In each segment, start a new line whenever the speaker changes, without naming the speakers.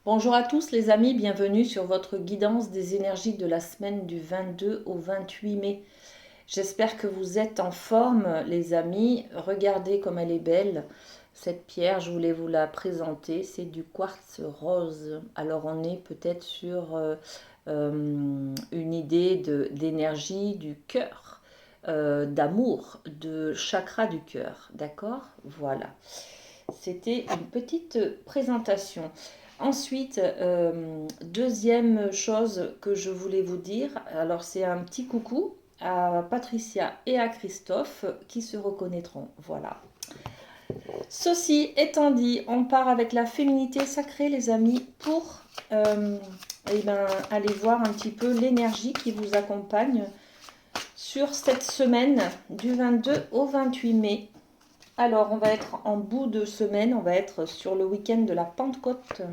Bonjour à tous les amis, bienvenue sur votre guidance des énergies de la semaine du 22 au 28 mai. J'espère que vous êtes en forme les amis. Regardez comme elle est belle. Cette pierre, je voulais vous la présenter. C'est du quartz rose. Alors on est peut-être sur une idée d'énergie du cœur, d'amour, de chakra du cœur. D'accord? Voilà. C'était une petite présentation. Ensuite, deuxième chose que je voulais vous dire, alors c'est un petit coucou à Patricia et à Christophe qui se reconnaîtront. Voilà. Ceci étant dit, on part avec la féminité sacrée, les amis, pour aller voir un petit peu l'énergie qui vous accompagne sur cette semaine du 22 au 28 mai. Alors, on va être en bout de semaine, on va être sur le week-end de la Pentecôte.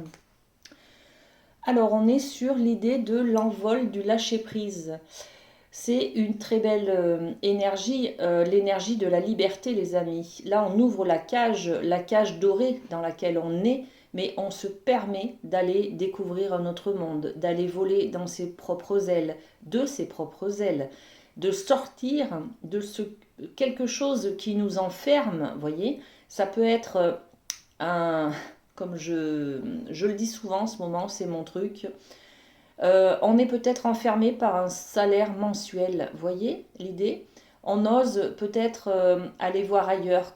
Alors, on est sur l'idée de l'envol du lâcher-prise. C'est une très belle énergie, l'énergie de la liberté, les amis. Là, on ouvre la cage dorée dans laquelle on est, mais on se permet d'aller découvrir un autre monde, d'aller voler dans ses propres ailes, de ses propres ailes, de sortir de quelque chose qui nous enferme, voyez. Ça peut être un, comme je le dis souvent en ce moment, c'est mon truc. On est peut-être enfermé par un salaire mensuel, voyez l'idée. On ose peut-être aller voir ailleurs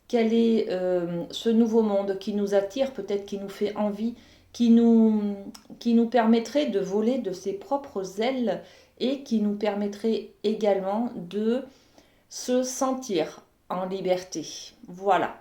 quel est ce nouveau monde qui nous attire, peut-être qui nous fait envie, qui nous, qui nous permettrait de voler de ses propres ailes et qui nous permettrait également de se sentir en liberté. Voilà.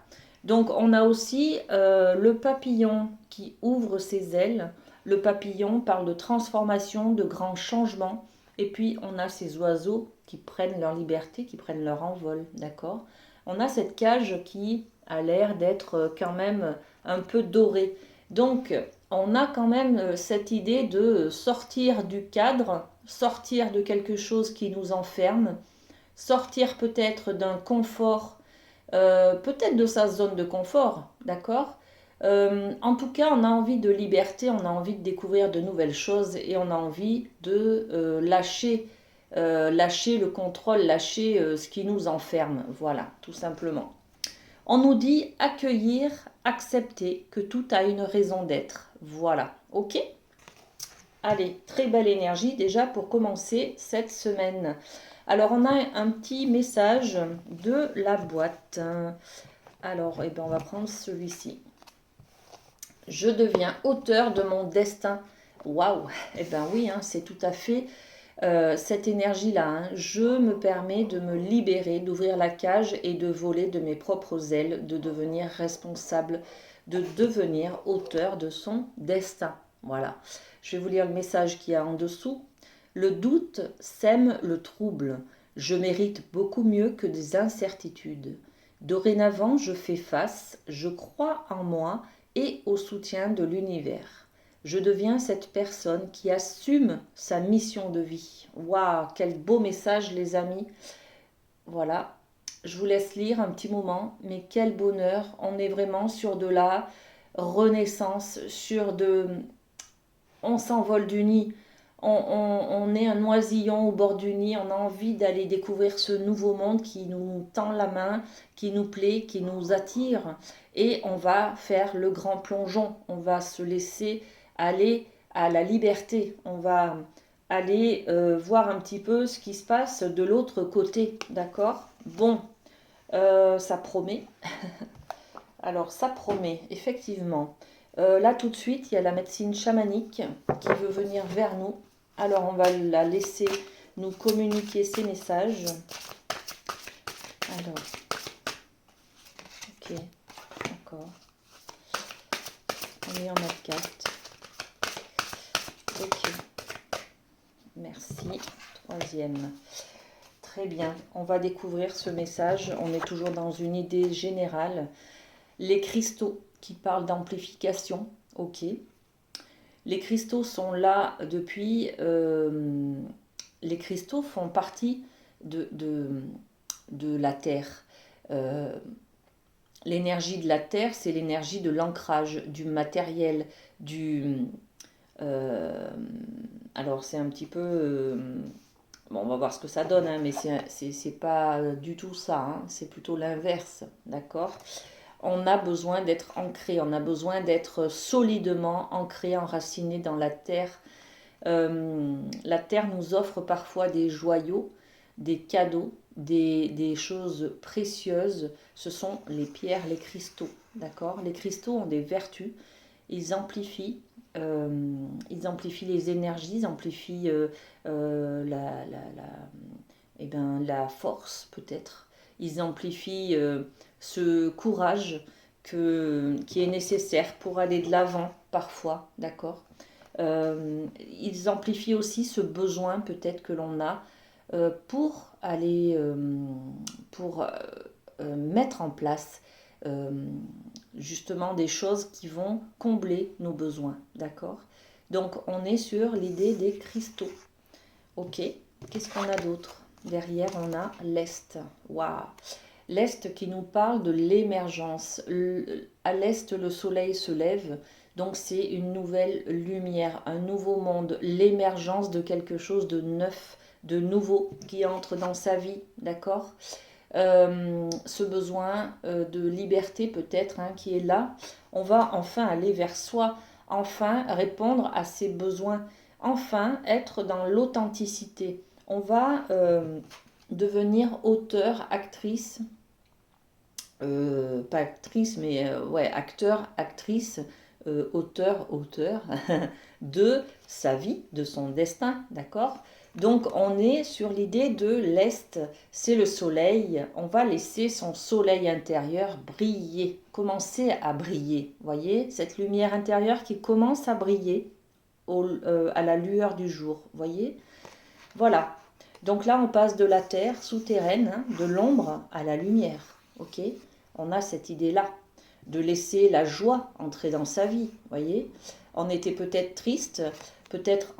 Donc on a aussi le papillon qui ouvre ses ailes. Le papillon parle de transformation, de grands changements. Et puis on a ces oiseaux qui prennent leur liberté, qui prennent leur envol. D'accord? On a cette cage qui a l'air d'être quand même un peu dorée. Donc on a quand même cette idée de sortir du cadre, sortir de quelque chose qui nous enferme, sortir peut-être d'un confort, peut-être de sa zone de confort, d'accord. En tout cas, on a envie de liberté, on a envie de découvrir de nouvelles choses et on a envie de lâcher le contrôle, lâcher ce qui nous enferme, voilà, tout simplement. On nous dit accueillir, accepter que tout a une raison d'être, voilà, ok. Allez, très belle énergie déjà pour commencer cette semaine. Alors, on a un petit message de la boîte. Alors, on va prendre celui-ci. Je deviens auteur de mon destin. Waouh! Eh bien oui, c'est tout à fait cette énergie-là. Je me permets de me libérer, d'ouvrir la cage et de voler de mes propres ailes, de devenir responsable, de devenir auteur de son destin. Voilà. Je vais vous lire le message qu'il y a en dessous. Le doute sème le trouble. Je mérite beaucoup mieux que des incertitudes. Dorénavant, je fais face, je crois en moi et au soutien de l'univers. Je deviens cette personne qui assume sa mission de vie. Waouh, quel beau message les amis. Voilà, je vous laisse lire un petit moment, mais quel bonheur. On est vraiment sur de la renaissance, sur de... On s'envole du nid. On est un oisillon au bord du nid, on a envie d'aller découvrir ce nouveau monde qui nous tend la main, qui nous plaît, qui nous attire. Et on va faire le grand plongeon, on va se laisser aller à la liberté, on va aller voir un petit peu ce qui se passe de l'autre côté, d'accord? Bon, ça promet. Alors ça promet, effectivement. Là tout de suite, il y a la médecine chamanique qui veut venir vers nous. Alors on va la laisser nous communiquer ses messages. Alors, ok, d'accord. On est en mode 4. Ok, merci. Troisième. Très bien, on va découvrir ce message. On est toujours dans une idée générale. Les cristaux qui parlent d'amplification, ok. Les cristaux sont là depuis... les cristaux font partie de la Terre. Euh, l'énergie de la terre, c'est l'énergie de l'ancrage, du matériel, euh, alors c'est un petit peu... bon, on va voir ce que ça donne, hein, mais c'est pas du tout ça, hein, c'est plutôt l'inverse, d'accord? On a besoin d'être ancré, on a besoin d'être solidement ancré, enraciné dans la terre. La terre nous offre parfois des joyaux, des cadeaux, des choses précieuses. Ce sont les pierres, les cristaux, d'accord? Les cristaux ont des vertus, ils amplifient, ils amplifient les énergies, ils amplifient eh ben, la force peut-être, ils amplifient ce courage qui est nécessaire pour aller de l'avant parfois, d'accord? Ils amplifient aussi ce besoin peut-être que l'on a pour aller, pour mettre en place euh, justement des choses qui vont combler nos besoins, d'accord? Donc on est sur l'idée des cristaux. Ok, qu'est-ce qu'on a d'autre? Derrière on a l'Est. Waouh! L'Est qui nous parle de l'émergence. À l'Est, le soleil se lève, donc c'est une nouvelle lumière, un nouveau monde, l'émergence de quelque chose de neuf, de nouveau qui entre dans sa vie, d'accord? Ce besoin de liberté peut-être hein, qui est là, on va enfin aller vers soi, enfin répondre à ses besoins, enfin être dans l'authenticité. On va devenir auteur, actrice, pas actrice, mais ouais, acteur, actrice, auteur, de sa vie, de son destin, d'accord? Donc on est sur l'idée de l'Est, c'est le soleil, on va laisser son soleil intérieur briller, commencer à briller, voyez? Cette lumière intérieure qui commence à briller à la lueur du jour, voyez? Voilà. Donc là, on passe de la terre souterraine, hein, de l'ombre à la lumière. Ok? On a cette idée-là de laisser la joie entrer dans sa vie. Voyez? On était peut-être triste, peut-être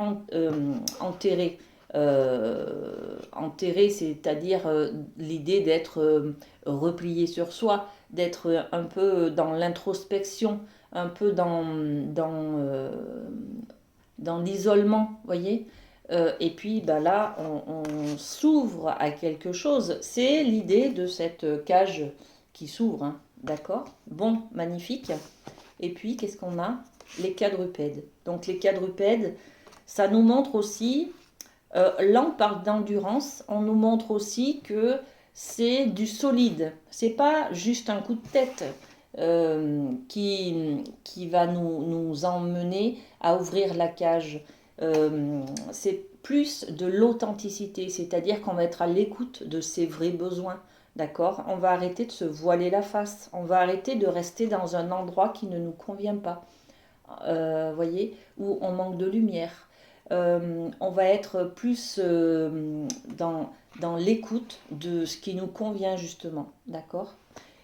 enterré. Enterré, c'est-à-dire l'idée d'être replié sur soi, d'être un peu dans l'introspection, un peu dans l'isolement, voyez. Et puis bah là, on s'ouvre à quelque chose. C'est l'idée de cette cage qui s'ouvre, hein. D'accord? Bon, magnifique. Et puis, qu'est-ce qu'on a? Les quadrupèdes. Donc les quadrupèdes, ça nous montre aussi, là on parle d'endurance, on nous montre aussi que c'est du solide. C'est pas juste un coup de tête qui va nous emmener à ouvrir la cage. C'est plus de l'authenticité, c'est-à-dire qu'on va être à l'écoute de ses vrais besoins, d'accord? On va arrêter de se voiler la face, on va arrêter de rester dans un endroit qui ne nous convient pas, voyez, où on manque de lumière. On va être plus dans l'écoute de ce qui nous convient justement, d'accord?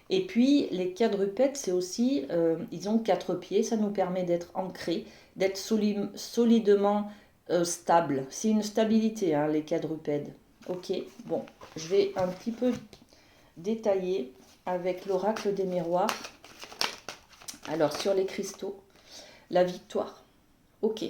Et puis les quadrupèdes, c'est aussi, ils ont 4 pieds, ça nous permet d'être ancrés, d'être solidement stable. C'est une stabilité, hein, les quadrupèdes. Ok, bon, je vais un petit peu détailler avec l'oracle des miroirs. Alors sur les cristaux, la victoire. Ok,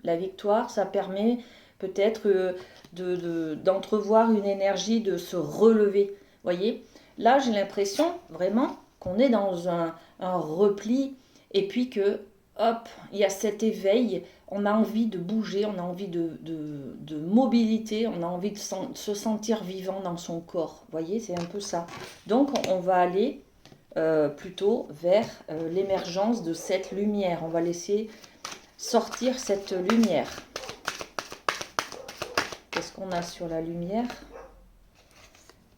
la victoire, ça permet peut-être d'entrevoir une énergie de se relever. Voyez, là j'ai l'impression vraiment qu'on est dans un repli et puis que hop, il y a cet éveil, on a envie de bouger, on a envie de mobilité, on a envie de se sentir vivant dans son corps. Voyez, c'est un peu ça. Donc on va aller plutôt vers l'émergence de cette lumière. On va laisser sortir cette lumière. Qu'est-ce qu'on a sur la lumière?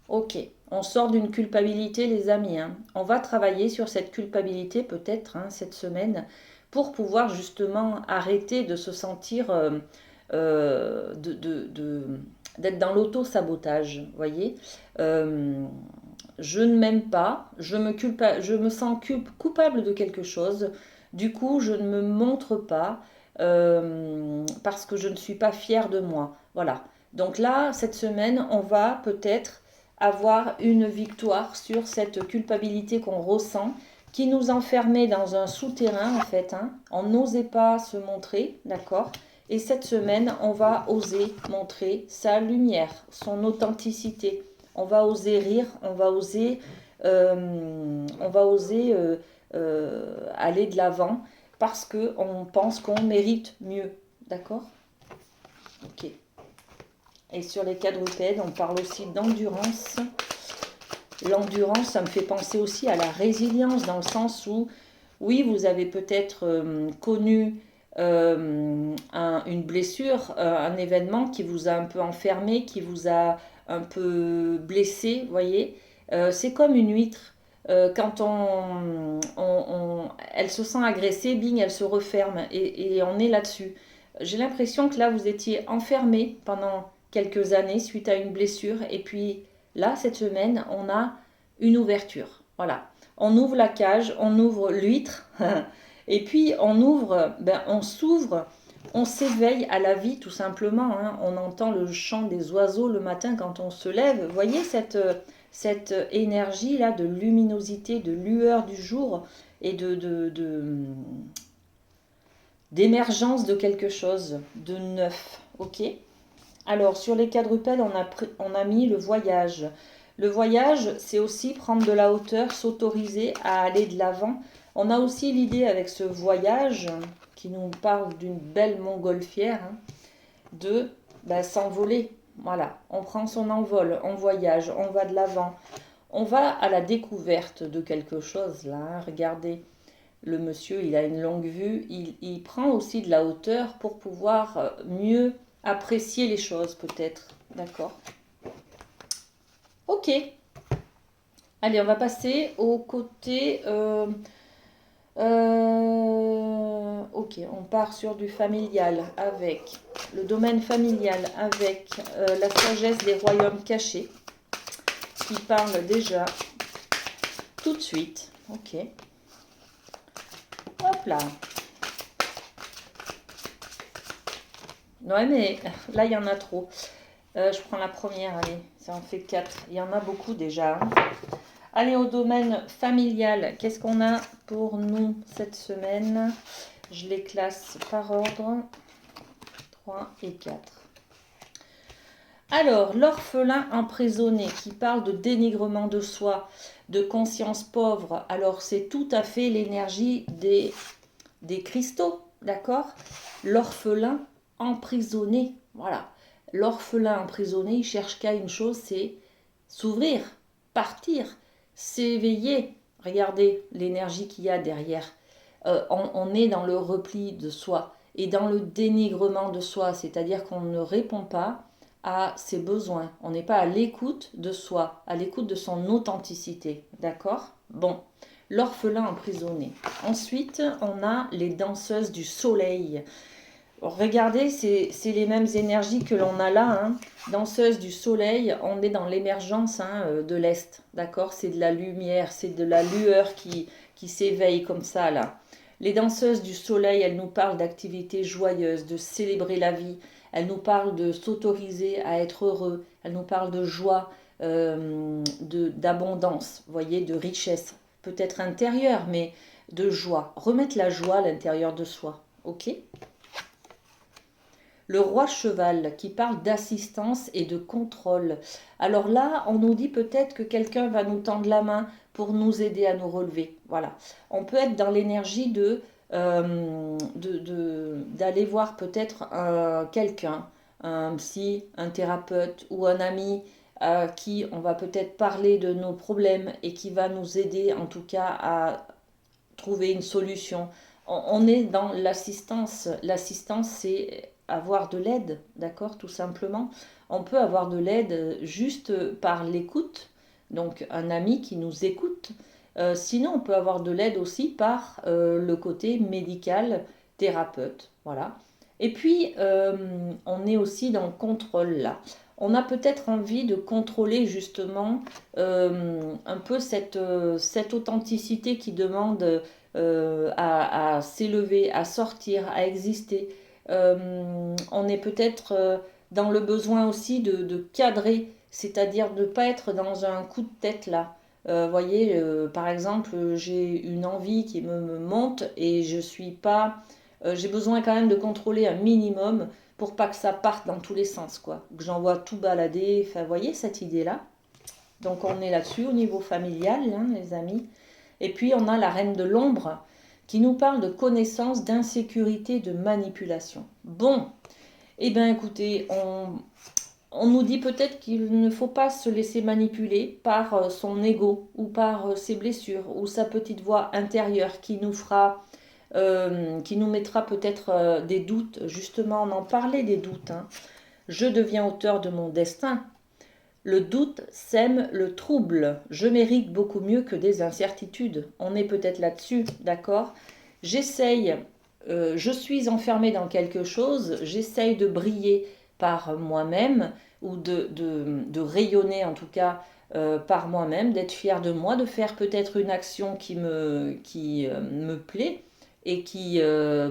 Ok, on sort d'une culpabilité les amis, hein. On va travailler sur cette culpabilité peut-être hein, cette semaine pour pouvoir justement arrêter de se sentir d'être dans l'auto-sabotage, voyez. Je ne m'aime pas, je me sens coupable de quelque chose, du coup je ne me montre pas parce que je ne suis pas fière de moi. Voilà. Donc là, cette semaine, on va peut-être avoir une victoire sur cette culpabilité qu'on ressent, qui nous enfermait dans un souterrain en fait. Hein. On n'osait pas se montrer, d'accord? Et cette semaine, on va oser montrer sa lumière, son authenticité. On va oser rire, on va oser aller de l'avant parce qu'on pense qu'on mérite mieux. D'accord? Ok. Et sur les quadrupèdes, on parle aussi d'endurance. L'endurance, ça me fait penser aussi à la résilience, dans le sens où, oui, vous avez peut-être connu une blessure, un événement qui vous a un peu enfermé, qui vous a un peu blessé, voyez. C'est comme une huître. Quand elle se sent agressée, bing, elle se referme et on est là-dessus. J'ai l'impression que là, vous étiez enfermé pendant quelques années suite à une blessure et puis là, cette semaine, on a une ouverture. Voilà. On ouvre la cage, on ouvre l'huître et puis on s'ouvre, on s'éveille à la vie tout simplement. Hein. On entend le chant des oiseaux le matin quand on se lève. Vous voyez cette énergie-là de luminosité, de lueur du jour et d'émergence de quelque chose de neuf. Ok ? Alors, sur les quadrupèdes, on a mis le voyage. Le voyage, c'est aussi prendre de la hauteur, s'autoriser à aller de l'avant. On a aussi l'idée avec ce voyage, qui nous parle d'une belle montgolfière, hein, de s'envoler. Voilà, on prend son envol, on voyage, on va de l'avant. On va à la découverte de quelque chose, là. Hein. Regardez, le monsieur, il a une longue vue. Il prend aussi de la hauteur pour pouvoir mieux apprécier les choses peut-être. D'accord. Ok. Allez, on va passer au côté... ok, on part sur du familial avec le domaine familial, avec la sagesse des royaumes cachés, qui parle déjà tout de suite. Ok. Hop là. Ouais, mais là, il y en a trop. Je prends la première, allez, ça en fait 4. Il y en a beaucoup déjà. Hein. Allez, au domaine familial, qu'est-ce qu'on a pour nous cette semaine? Je les classe par ordre. 3 et 4. Alors, l'orphelin emprisonné qui parle de dénigrement de soi, de conscience pauvre. Alors, c'est tout à fait l'énergie des cristaux, d'accord? L'orphelin emprisonné, voilà. L'orphelin emprisonné, il cherche qu'à une chose, c'est s'ouvrir, partir, s'éveiller. Regardez l'énergie qu'il y a derrière. On est dans le repli de soi et dans le dénigrement de soi, c'est-à-dire qu'on ne répond pas à ses besoins. On n'est pas à l'écoute de soi, à l'écoute de son authenticité. D'accord? Bon, l'orphelin emprisonné. Ensuite, on a les danseuses du soleil. Regardez, c'est les mêmes énergies que l'on a là. Hein. Danseuse du soleil, on est dans l'émergence de l'Est. D'accord? C'est de la lumière, c'est de la lueur qui s'éveille comme ça là. Les danseuses du soleil, elles nous parlent d'activités joyeuses, de célébrer la vie. Elles nous parlent de s'autoriser à être heureux. Elles nous parlent de joie, d'abondance, voyez, de richesse. Peut-être intérieure, mais de joie. Remettre la joie à l'intérieur de soi. Ok? Le roi cheval qui parle d'assistance et de contrôle. Alors là, on nous dit peut-être que quelqu'un va nous tendre la main pour nous aider à nous relever. Voilà. On peut être dans l'énergie d'aller voir peut-être quelqu'un, un psy, un thérapeute ou un ami à qui on va peut-être parler de nos problèmes et qui va nous aider en tout cas à trouver une solution. On est dans l'assistance. L'assistance, c'est avoir de l'aide, d'accord, tout simplement. On peut avoir de l'aide juste par l'écoute, donc un ami qui nous écoute. Sinon, on peut avoir de l'aide aussi par le côté médical, thérapeute, voilà. Et puis, on est aussi dans le contrôle là. On a peut-être envie de contrôler justement un peu cette authenticité qui demande à s'élever, à sortir, à exister. On est peut-être dans le besoin aussi de cadrer c'est-à-dire de ne pas être dans un coup de tête là. Voyez, par exemple, j'ai une envie qui me monte et je suis pas. J'ai besoin quand même de contrôler un minimum pour pas que ça parte dans tous les sens, quoi. Que j'envoie tout balader. Enfin, voyez cette idée-là. Donc on est là-dessus au niveau familial, hein, les amis. Et puis on a la reine de l'ombre qui nous parle de connaissance, d'insécurité, de manipulation. Bon, eh bien écoutez, on nous dit peut-être qu'il ne faut pas se laisser manipuler par son ego ou par ses blessures ou sa petite voix intérieure qui nous fera, qui nous mettra peut-être des doutes. Justement, on en parlait des doutes, hein. Je deviens auteur de mon destin. Le doute sème le trouble. Je mérite beaucoup mieux que des incertitudes. On est peut-être là-dessus, d'accord? J'essaye, je suis enfermée dans quelque chose, j'essaye de briller par moi-même ou de rayonner en tout cas par moi-même, d'être fière de moi, de faire peut-être une action qui me plaît et qui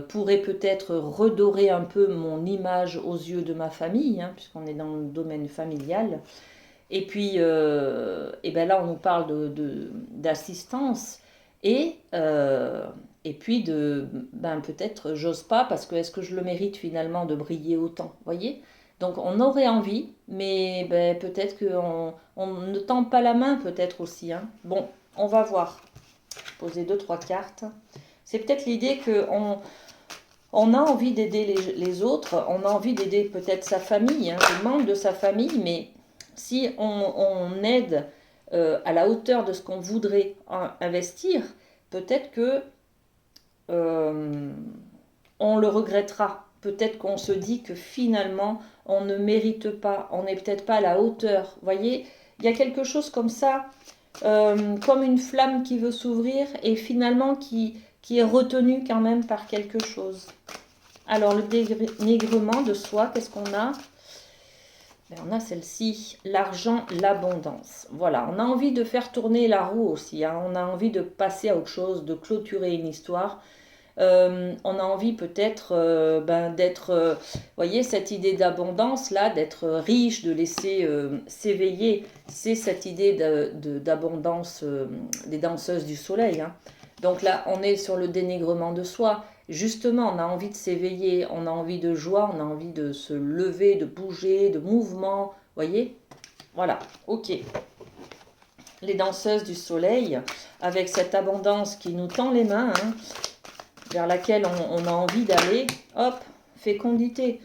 pourrait peut-être redorer un peu mon image aux yeux de ma famille, hein, puisqu'on est dans le domaine familial. Et puis, et ben là, on nous parle d'assistance et puis ben peut-être, j'ose pas, parce que est-ce que je le mérite finalement de briller autant, voyez? Donc on aurait envie, mais ben, peut-être qu'on ne tend pas la main, peut-être aussi, hein. Bon, on va voir. Poser deux, trois cartes. C'est peut-être l'idée qu'on a envie d'aider les autres, on a envie d'aider peut-être sa famille, hein, les membres de sa famille, mais si on aide à la hauteur de ce qu'on voudrait investir, peut-être que euh, on le regrettera. Peut-être qu'on se dit que finalement, on ne mérite pas, on n'est peut-être pas à la hauteur. Vous voyez, il y a quelque chose comme ça, comme une flamme qui veut s'ouvrir et finalement qui est retenue quand même par quelque chose. Alors, le dénigrement de soi, qu'est-ce qu'on a? On a celle-ci, l'argent, l'abondance. Voilà, on a envie de faire tourner la roue aussi, hein. On a envie de passer à autre chose, de clôturer une histoire. On a envie peut-être ben, d'être, voyez, cette idée d'abondance là, d'être riche, de laisser s'éveiller. C'est cette idée d'abondance des danseuses du soleil, hein. Donc là, on est sur le dénigrement de soi. Justement, on a envie de s'éveiller, on a envie de joie, on a envie de se lever, de bouger, de mouvement. Voyez? Voilà, ok. Les danseuses du soleil, avec cette abondance qui nous tend les mains, hein, vers laquelle on a envie d'aller, hop, fécondité.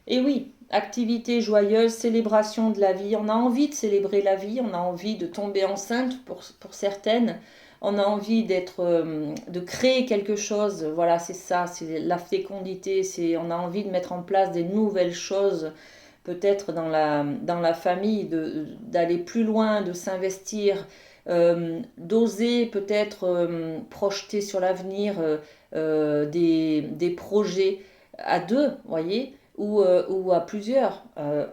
Et oui, activité joyeuse, célébration de la vie. On a envie de célébrer la vie, on a envie de tomber enceinte pour certaines. On a envie de créer quelque chose. Voilà, c'est ça, c'est la fécondité. On a envie de mettre en place des nouvelles choses, peut-être dans la famille, d'aller plus loin, de s'investir, d'oser peut-être projeter sur l'avenir des projets à deux, voyez, ou à plusieurs,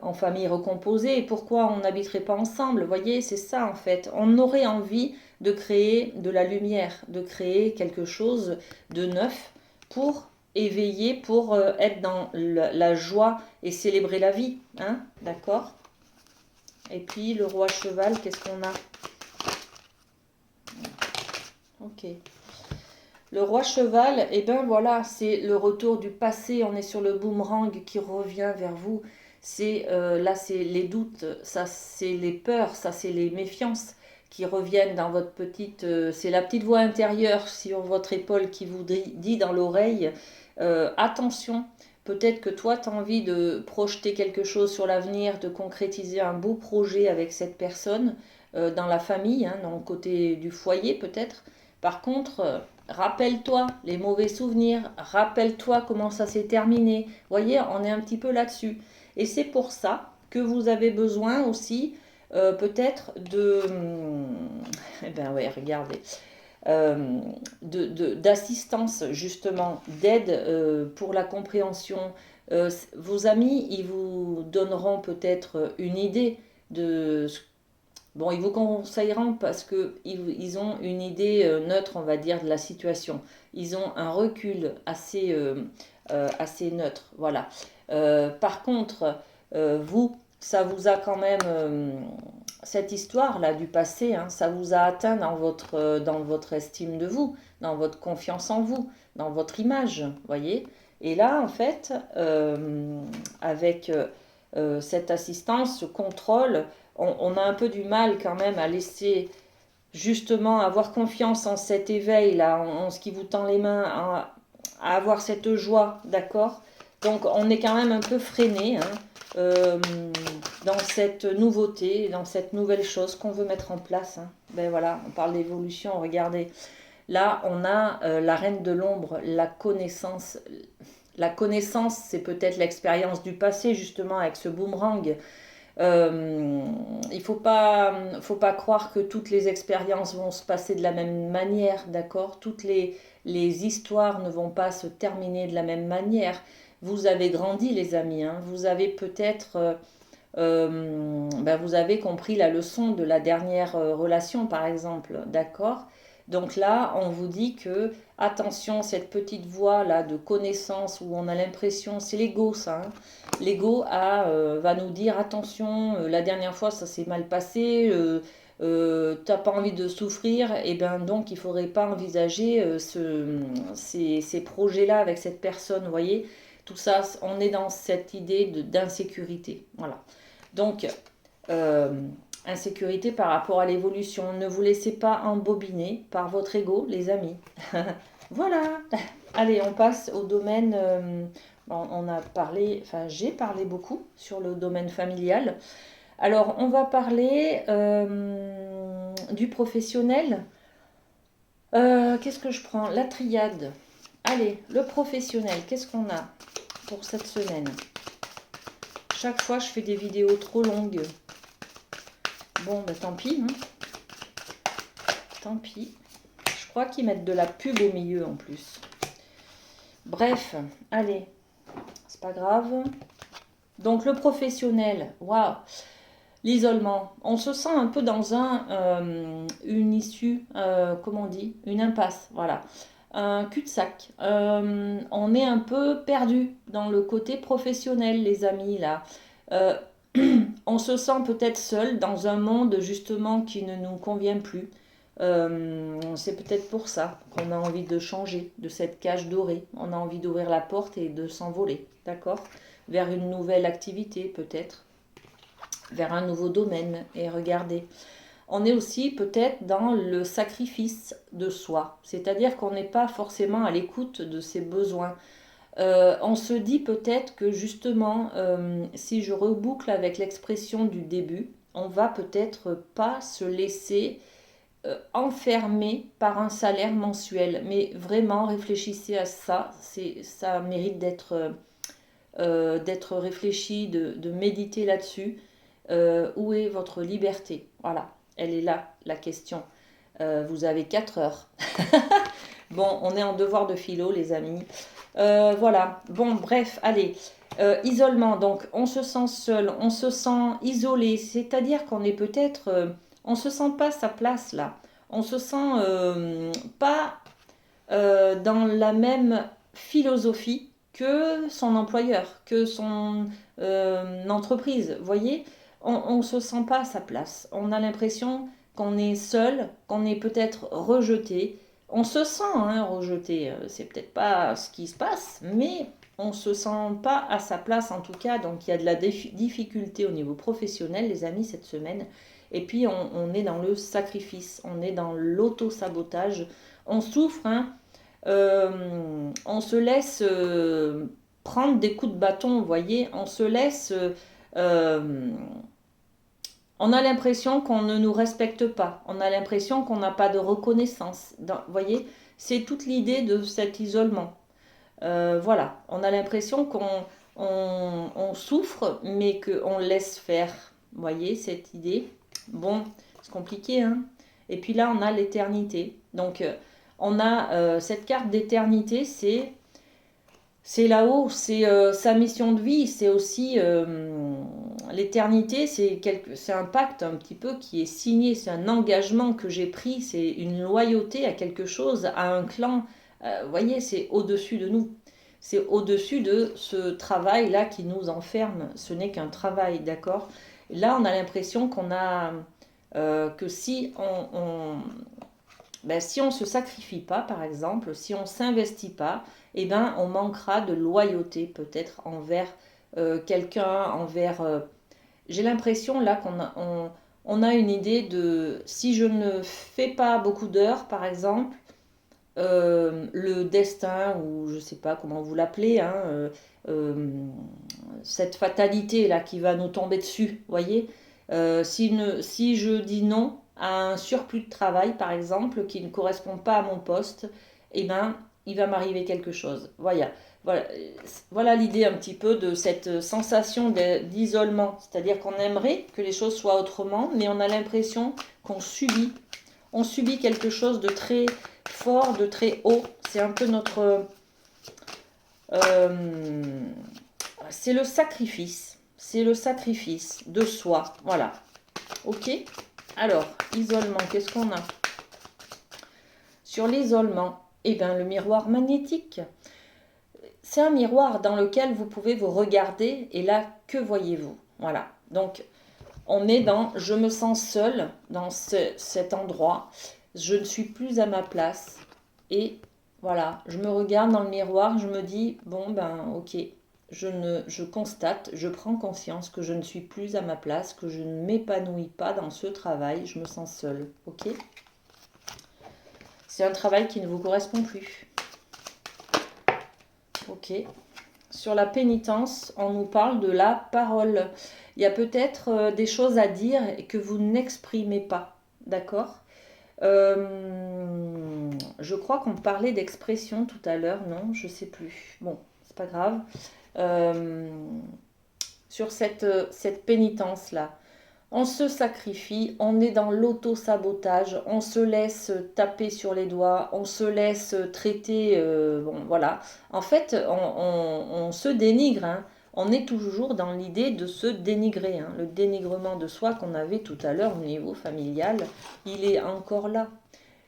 en famille recomposée. Pourquoi on n'habiterait pas ensemble? Voyez, c'est ça en fait. On aurait envie de créer de la lumière, de créer quelque chose de neuf pour éveiller, pour être dans la joie et célébrer la vie. Hein, d'accord? Et puis le roi cheval, qu'est-ce qu'on a? Ok. Le roi cheval, et ben voilà, c'est le retour du passé. On est sur le boomerang qui revient vers vous. Là, c'est les doutes, ça, c'est les peurs, ça, c'est les méfiances qui reviennent dans votre petite. C'est la petite voix intérieure sur votre épaule qui vous dit dans l'oreille attention. Peut-être que toi, tu as envie de projeter quelque chose sur l'avenir, de concrétiser un beau projet avec cette personne dans la famille, hein, dans le côté du foyer peut-être. Par contre, rappelle-toi les mauvais souvenirs, rappelle-toi comment ça s'est terminé. Vous voyez, on est un petit peu là-dessus. Et c'est pour ça que vous avez besoin aussi peut-être de... Eh ben ouais, regardez. D'assistance justement, d'aide pour la compréhension. Vos amis, ils vous donneront peut-être une idée de ce. Bon, ils vous conseilleront parce qu'ils ont une idée neutre, on va dire, de la situation. Ils ont un recul assez neutre, voilà. Par contre, vous, ça vous a quand même, cette histoire-là du passé, hein, ça vous a atteint dans votre estime de vous, dans votre confiance en vous, dans votre image, voyez. Et là, en fait, avec cette assistance, ce contrôle, on a un peu du mal quand même à laisser justement avoir confiance en cet éveil-là, en ce qui vous tend les mains, à avoir cette joie, d'accord? Donc on est quand même un peu freiné, hein, euh, dans cette nouveauté, dans cette nouvelle chose qu'on veut mettre en place, hein. Ben voilà, on parle d'évolution, regardez. Là, on a la reine de l'ombre, la connaissance. La connaissance, c'est peut-être l'expérience du passé, justement, avec ce boomerang. Il faut pas croire que toutes les expériences vont se passer de la même manière, d'accord? Toutes les histoires ne vont pas se terminer de la même manière. Vous avez grandi, les amis, hein. Vous avez peut-être, ben, vous avez compris la leçon de la dernière relation, par exemple, d'accord? Donc là, on vous dit que, attention, cette petite voix là de connaissance où on a l'impression, c'est l'ego ça, hein. L'ego va nous dire attention, la dernière fois ça s'est mal passé, t'as pas envie de souffrir, et bien donc il faudrait pas envisager ces projets-là avec cette personne, vous voyez. Tout ça, on est dans cette idée d'insécurité. Voilà. Donc, euh, insécurité par rapport à l'évolution. Ne vous laissez pas embobiner par votre ego, les amis. Voilà. Allez, on passe au domaine. On a parlé, enfin, j'ai parlé beaucoup sur le domaine familial. Alors, on va parler du professionnel. Qu'est-ce que je prends? La triade. Allez, le professionnel, qu'est-ce qu'on a pour cette semaine? Chaque fois, je fais des vidéos trop longues. Bon, bah tant pis, hein. Tant pis. Je crois qu'ils mettent de la pub au milieu en plus. Bref, allez, c'est pas grave. Donc le professionnel, waouh, l'isolement. On se sent un peu dans une issue, comment on dit, une impasse, voilà. Un cul-de-sac. On est un peu perdu dans le côté professionnel, les amis, là. Euh, on se sent peut-être seul dans un monde justement qui ne nous convient plus. C'est peut-être pour ça qu'on a envie de changer de cette cage dorée. On a envie d'ouvrir la porte et de s'envoler, d'accord? Vers une nouvelle activité peut-être, vers un nouveau domaine. Et regardez, on est aussi peut-être dans le sacrifice de soi, c'est-à-dire qu'on n'est pas forcément à l'écoute de ses besoins. On se dit peut-être que justement, si je reboucle avec l'expression du début, on va peut-être pas se laisser enfermer par un salaire mensuel. Mais vraiment, réfléchissez à ça. Ça mérite d'être réfléchi, de méditer là-dessus. Où est votre liberté? Voilà, elle est là, la question. Vous avez 4 heures. Bon, on est en devoir de philo, les amis. Voilà, bon, bref, allez. Isolement, donc on se sent seul, on se sent isolé, c'est-à-dire qu'on est peut-être, on se sent pas à sa place là, on se sent pas dans la même philosophie que son employeur, que son entreprise, vous voyez, on se sent pas à sa place, on a l'impression qu'on est seul, qu'on est peut-être rejeté, on se sent hein, rejeté, c'est peut-être pas ce qui se passe, mais on se sent pas à sa place en tout cas, donc il y a de la difficulté au niveau professionnel, les amis, cette semaine. Et puis on est dans le sacrifice, on est dans l'auto-sabotage, on souffre, hein, on se laisse prendre des coups de bâton, vous voyez, on se laisse... euh, on a l'impression qu'on ne nous respecte pas, on a l'impression qu'on n'a pas de reconnaissance. Vous voyez, c'est toute l'idée de cet isolement. Voilà, on a l'impression qu'on souffre, mais qu'on laisse faire. Vous voyez, cette idée. Bon, c'est compliqué, hein. Et puis là, on a l'éternité. Donc, on a cette carte d'éternité, c'est là-haut, c'est sa mission de vie, c'est aussi l'éternité, c'est un pacte un petit peu qui est signé, c'est un engagement que j'ai pris, c'est une loyauté à quelque chose, à un clan. Vous voyez, c'est au-dessus de nous. C'est au-dessus de ce travail-là qui nous enferme. Ce n'est qu'un travail, d'accord? Là, on a l'impression qu'on a... que si ben, si on ne se sacrifie pas, par exemple, si on ne s'investit pas, eh ben, on manquera de loyauté peut-être envers quelqu'un, envers... j'ai l'impression là on a une idée de si je ne fais pas beaucoup d'heures, par exemple, le destin, ou je ne sais pas comment vous l'appelez, hein, euh, cette fatalité là qui va nous tomber dessus, voyez, si je dis non à un surplus de travail, par exemple, qui ne correspond pas à mon poste, eh ben, il va m'arriver quelque chose. Voilà, voilà l'idée un petit peu de cette sensation d'isolement. C'est-à-dire qu'on aimerait que les choses soient autrement, mais on a l'impression on subit quelque chose de très fort, de très haut. C'est un peu notre... c'est le sacrifice. C'est le sacrifice de soi. Voilà. Ok. Alors, isolement, qu'est-ce qu'on a? Sur l'isolement, eh bien, le miroir magnétique. C'est un miroir dans lequel vous pouvez vous regarder et là, que voyez-vous? Voilà. Donc, on est dans je me sens seule dans cet endroit. Je ne suis plus à ma place. Et voilà, je me regarde dans le miroir, je me dis, bon ben ok, je constate, je prends conscience que je ne suis plus à ma place, que je ne m'épanouis pas dans ce travail, je me sens seule, ok? C'est un travail qui ne vous correspond plus. Ok. Sur la pénitence, on nous parle de la parole. Il y a peut-être des choses à dire et que vous n'exprimez pas, d'accord? Je crois qu'on parlait d'expression tout à l'heure, non? Je sais plus. Bon, c'est pas grave. Euh, sur cette pénitence-là, on se sacrifie, on est dans l'auto-sabotage, on se laisse taper sur les doigts, on se laisse traiter, bon voilà. En fait, on se dénigre, hein. On est toujours dans l'idée de se dénigrer, hein. Le dénigrement de soi qu'on avait tout à l'heure au niveau familial, il est encore là.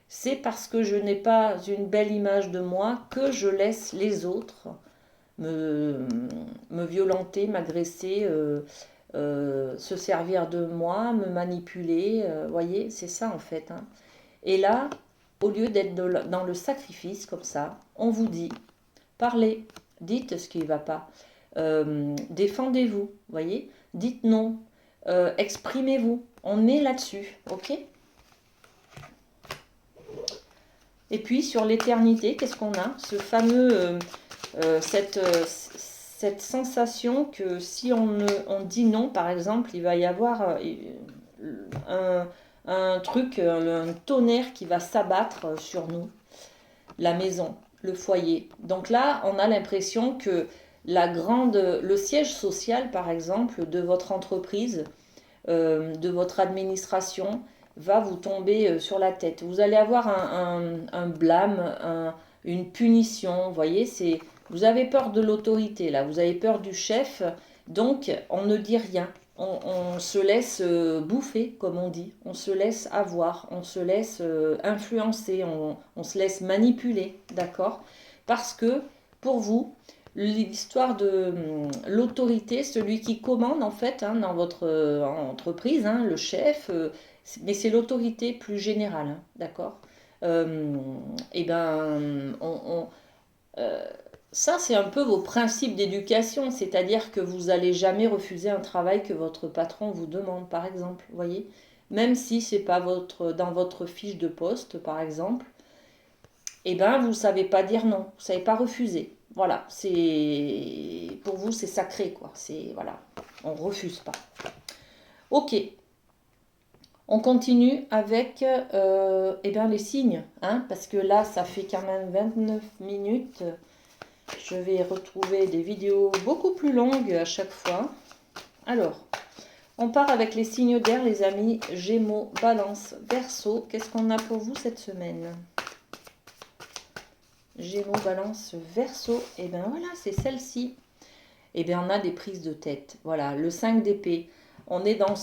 C'est parce que je n'ai pas une belle image de moi que je laisse les autres me, me violenter, m'agresser, se servir de moi, me manipuler. Voyez, c'est ça en fait, hein. Et là, au lieu d'être dans le sacrifice comme ça, on vous dit, parlez, dites ce qui ne va pas, défendez-vous, voyez, dites non, exprimez-vous. On est là-dessus, ok? Et puis sur l'éternité, qu'est-ce qu'on a? Ce fameux, cette sensation que si on dit non, par exemple, il va y avoir un truc, un tonnerre qui va s'abattre sur nous, la maison, le foyer. Donc là, on a l'impression que le siège social, par exemple, de votre entreprise, de votre administration, va vous tomber sur la tête. Vous allez avoir un blâme, une punition. Vous voyez, vous avez peur de l'autorité, là. Vous avez peur du chef. Donc, on ne dit rien. On se laisse bouffer, comme on dit. On se laisse avoir. On se laisse influencer. On se laisse manipuler. D'accord? Parce que, pour vous, l'histoire de l'autorité, celui qui commande en fait, hein, dans votre entreprise, hein, le chef, mais c'est l'autorité plus générale, hein, d'accord? Et ben, euh, ça c'est un peu vos principes d'éducation, c'est-à-dire que vous n'allez jamais refuser un travail que votre patron vous demande, par exemple, vous voyez? Même si c'est pas dans votre fiche de poste, par exemple, eh ben vous ne savez pas dire non, vous ne savez pas refuser. Voilà, pour vous c'est sacré quoi. C'est voilà, on refuse pas. Ok, on continue avec eh ben, les signes, hein, parce que là ça fait quand même 29 minutes. Je vais retrouver des vidéos beaucoup plus longues à chaque fois. Alors, on part avec les signes d'air, les amis. Gémeaux, Balance, Verseau. Qu'est-ce qu'on a pour vous cette semaine? Gémeaux, Balance, Verseau. Et bien voilà, c'est celle-ci. Et bien on a des prises de tête. Voilà, le 5 d'épée. On est dans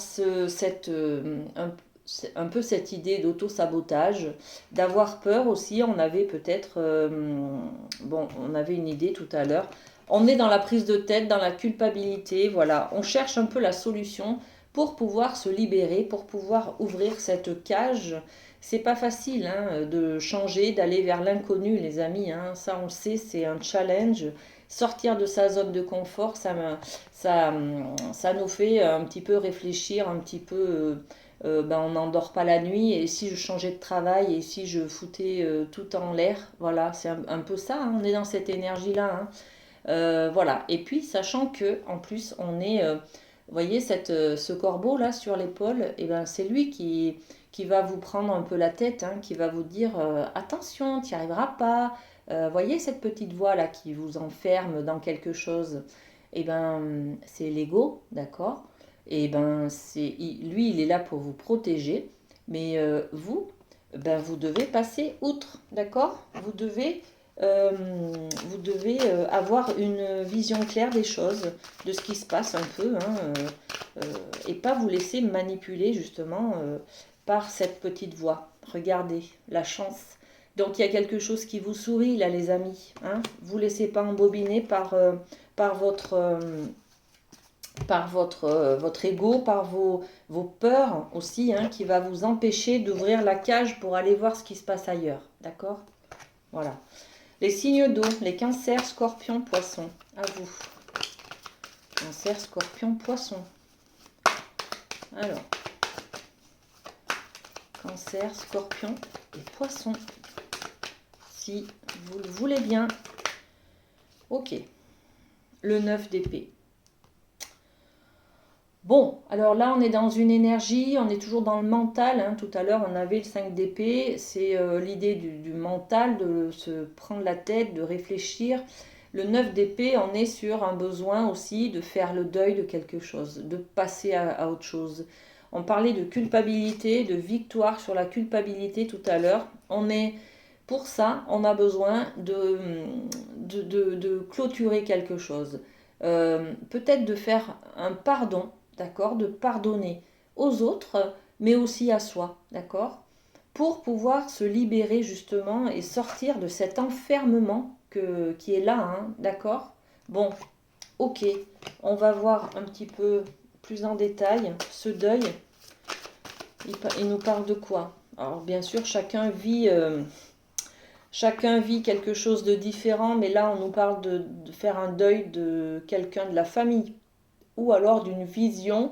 c'est un peu cette idée d'auto-sabotage, d'avoir peur aussi. On avait peut-être, bon, on avait une idée tout à l'heure. On est dans la prise de tête, dans la culpabilité, voilà. On cherche un peu la solution pour pouvoir se libérer, pour pouvoir ouvrir cette cage. C'est pas facile hein, de changer, d'aller vers l'inconnu, les amis. Hein. Ça, on le sait, c'est un challenge. Sortir de sa zone de confort, ça, ça nous fait un petit peu réfléchir, un petit peu ben, on n'endort pas la nuit et si je changeais de travail et si je foutais tout en l'air, voilà, c'est un peu ça, hein, on est dans cette énergie-là. Hein. Voilà, et puis sachant que en plus on est, vous voyez, ce corbeau là sur l'épaule, et ben, c'est lui qui va vous prendre un peu la tête, hein, qui va vous dire attention, tu n'y arriveras pas. Voyez cette petite voix là qui vous enferme dans quelque chose, et ben c'est l'ego, d'accord? Et ben lui il est là pour vous protéger, mais vous, ben vous devez passer outre, d'accord? Vous devez avoir une vision claire des choses, de ce qui se passe un peu, hein, et pas vous laisser manipuler justement par cette petite voix. Regardez, la chance. Donc il y a quelque chose qui vous sourit là les amis. Hein. Vous ne laissez pas embobiner par votre ego, par vos peurs aussi, hein, qui va vous empêcher d'ouvrir la cage pour aller voir ce qui se passe ailleurs. D'accord? Voilà. Les signes d'eau, les cancers, scorpions, poissons. À vous. Cancer, scorpion, poisson. Alors. Cancer, scorpion et poisson. Si vous le voulez bien. Ok. Le 9 d'épée. Bon, alors là, on est dans une énergie, on est toujours dans le mental. Hein. Tout à l'heure, on avait le 5 d'épée. C'est l'idée du mental, de se prendre la tête, de réfléchir. Le 9 d'épée, on est sur un besoin aussi de faire le deuil de quelque chose, de passer à autre chose. On parlait de culpabilité, de victoire sur la culpabilité tout à l'heure. Pour ça, on a besoin de clôturer quelque chose. Peut-être de faire un pardon, d'accord, de pardonner aux autres, mais aussi à soi, d'accord, pour pouvoir se libérer justement et sortir de cet enfermement qui est là, hein, d'accord. Bon, ok, on va voir un petit peu plus en détail ce deuil. Il nous parle de quoi? Alors bien sûr, chacun vit quelque chose de différent, mais là on nous parle de faire un deuil de quelqu'un de la famille, ou alors d'une vision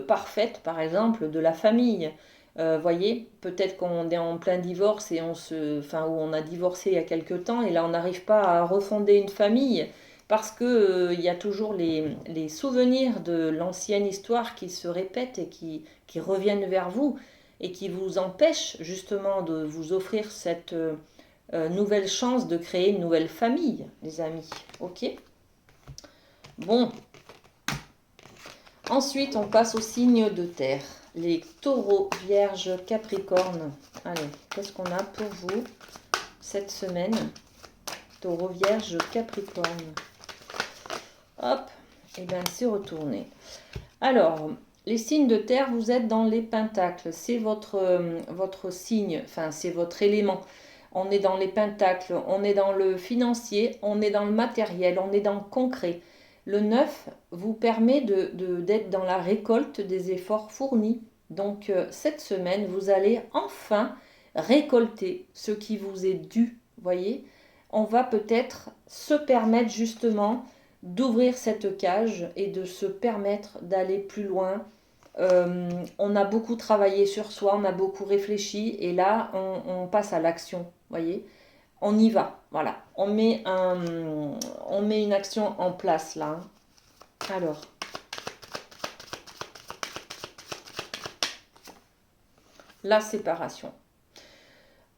parfaite, par exemple, de la famille. Voyez, peut-être qu'on est en plein divorce et ou on a divorcé il y a quelque temps et là on n'arrive pas à refonder une famille parce que il y a toujours les souvenirs de l'ancienne histoire qui se répètent et qui reviennent vers vous et qui vous empêchent justement de vous offrir cette nouvelle chance de créer une nouvelle famille, les amis. Ok? Bon, ensuite, on passe aux signes de terre. Les taureaux, vierges, capricornes. Allez, qu'est-ce qu'on a pour vous cette semaine? Taureau, vierge, capricorne. Hop, et bien c'est retourné. Alors, les signes de terre, vous êtes dans les pentacles. C'est votre signe, enfin c'est votre élément. On est dans les pentacles, on est dans le financier, on est dans le matériel, on est dans le concret. Le 9 vous permet d'être dans la récolte des efforts fournis. Donc cette semaine, vous allez enfin récolter ce qui vous est dû. Voyez, on va peut-être se permettre justement d'ouvrir cette cage et de se permettre d'aller plus loin. On a beaucoup travaillé sur soi, on a beaucoup réfléchi et là on passe à l'action. Voyez, on y va, voilà. On met une action en place là. Alors, la séparation.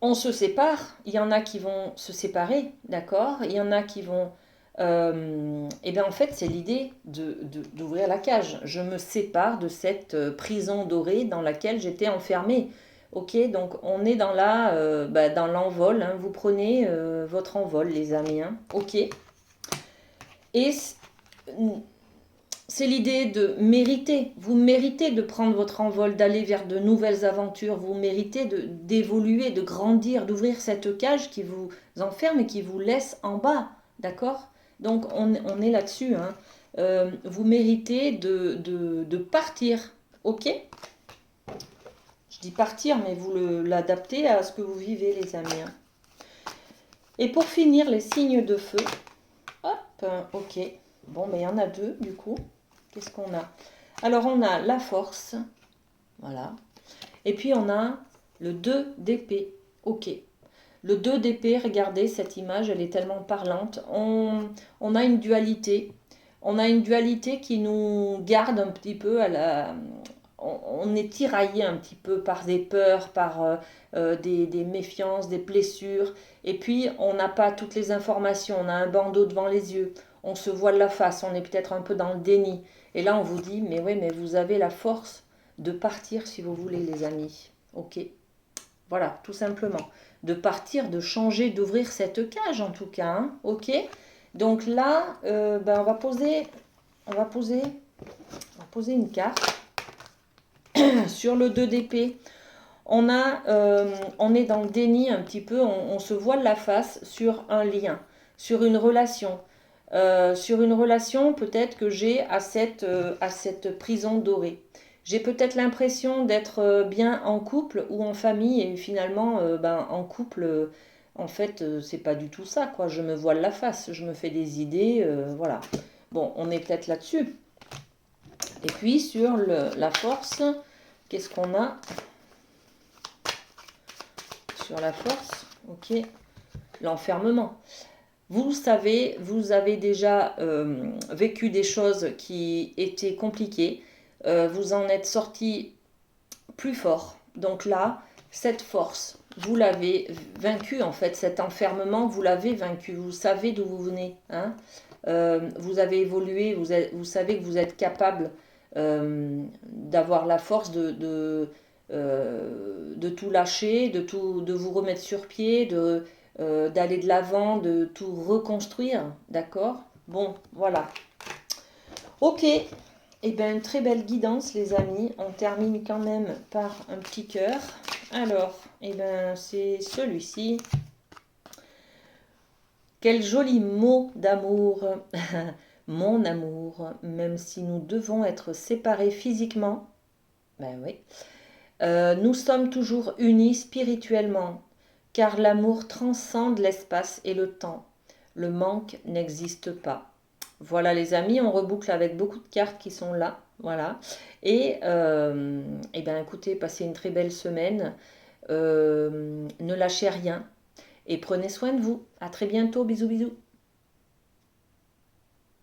On se sépare, il y en a qui vont se séparer, d'accord? Il y en a qui vont... et bien en fait, c'est l'idée d'ouvrir la cage. Je me sépare de cette prison dorée dans laquelle j'étais enfermée. Ok, donc on est dans l'envol. Hein. Vous prenez votre envol, les amis. Hein. Ok. Et c'est l'idée de mériter. Vous méritez de prendre votre envol, d'aller vers de nouvelles aventures. Vous méritez d'évoluer, de grandir, d'ouvrir cette cage qui vous enferme et qui vous laisse en bas. D'accord? Donc on est là-dessus. Hein. Vous méritez de partir. Ok? Je dis partir, mais vous l'adaptez à ce que vous vivez, les amis. Hein. Et pour finir, les signes de feu. Hop, ok. Bon, mais il y en a deux, du coup. Qu'est-ce qu'on a? Alors, on a la force. Voilà. Et puis, on a le 2 d'épée. Ok. Le 2 d'épée, regardez cette image, elle est tellement parlante. On a une dualité. On a une dualité qui nous garde un petit peu à la... On est tiraillé un petit peu par des peurs, par des méfiances, des blessures. Et puis, on n'a pas toutes les informations. On a un bandeau devant les yeux. On se voile la face. On est peut-être un peu dans le déni. Et là, on vous dit, mais oui, mais vous avez la force de partir si vous voulez, les amis. Ok. Voilà, tout simplement. De partir, de changer, d'ouvrir cette cage en tout cas. Hein, ok. Donc là, ben on va poser une carte sur le 2 d'épée. On est dans le déni un petit peu. On se voile la face sur un lien, sur une relation. Sur une relation peut-être que j'ai à cette prison dorée. J'ai peut-être l'impression d'être bien en couple ou en famille et finalement ben, en couple, en fait c'est pas du tout ça quoi. Je me voile la face, je me fais des idées, voilà. Bon, on est peut-être là-dessus. Et puis sur la force, qu'est-ce qu'on a sur la force? Ok, l'enfermement. Vous savez, vous avez déjà vécu des choses qui étaient compliquées. Vous en êtes sorti plus fort. Donc là, cette force, vous l'avez vaincue en fait. Cet enfermement, vous l'avez vaincu. Vous savez d'où vous venez. Hein. Vous avez évolué. Vous savez que vous êtes capable d'avoir la force de tout lâcher, de vous remettre sur pied, d'aller de l'avant, de tout reconstruire, d'accord? Bon, voilà. Ok, et eh bien une très belle guidance les amis, on termine quand même par un petit cœur. Alors, et eh bien c'est celui-ci. Quel joli mot d'amour, mon amour, même si nous devons être séparés physiquement, ben oui, nous sommes toujours unis spirituellement, car l'amour transcende l'espace et le temps. Le manque n'existe pas. Voilà les amis, on reboucle avec beaucoup de cartes qui sont là. Voilà. Et bien écoutez, passez une très belle semaine. Ne lâchez rien et prenez soin de vous. À très bientôt. Bisous bisous.